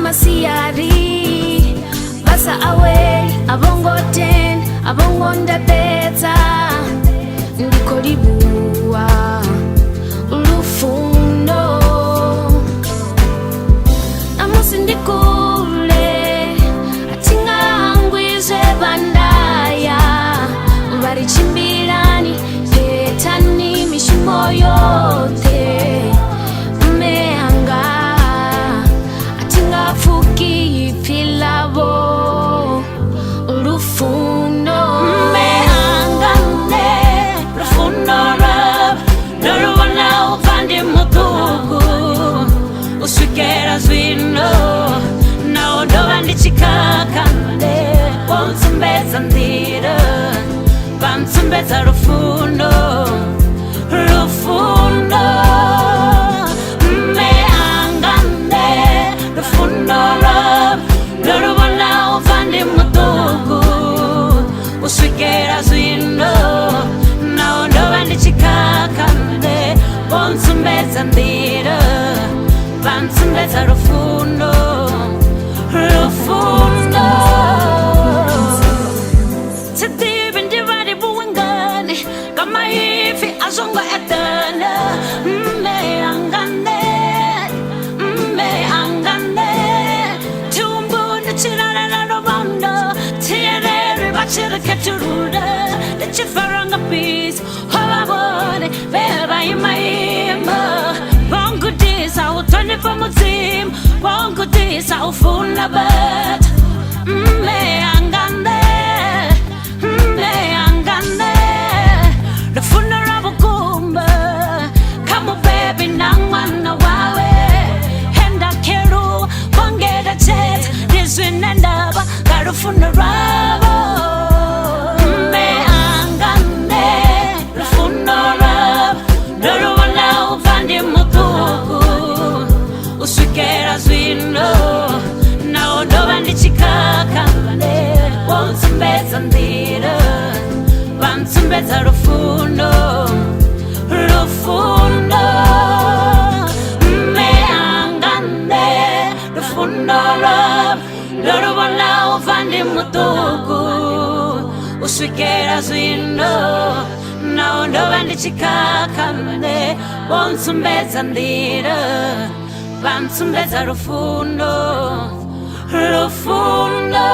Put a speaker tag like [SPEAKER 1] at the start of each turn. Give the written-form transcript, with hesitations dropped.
[SPEAKER 1] masiyari basa awe abongo ten abongo ndapeza ndikolibuwa ulufundo namusi ndikule atingangwize bandaya barichimbirani etani mishimo yote mmeanga atingafuki filabo ulufundo mmeangane lufundo rab nolubona upande mutugu uswikera zwino naondoba ndichikakande wonsumbeza ndira bansumbeza lufundo lufundo mmeangane lufundo rab nolubona upande mutugu uswikera zwino naondoba ndichikakande wonsumbeza ndira bansumbeza lufundo lufundo Sitibi ndibari buwingane kama ifi azonga etana mmeangane tumbuna chirana robondo tiere bachira keturuda the chifaranga peace hawabone beba imaima bongo disa utone pamuzim bongo disa ufuna bat mmeangane lufunda rabukumba kamo baby nangwana wawe henda keru bongeda chet niswinendaba garufunda rabo mmeangane lufunda rab nolubona upande mutugu uswikera zwino naondoba ndichikakande wonsumbeza ndira bansumbeza lufundo lufundo mmeangane lufundo rab nolubona upande mutugu uswikera zwino naondoba ndichikakande wonsumbeza ndira bansumbeza lufundo lufundo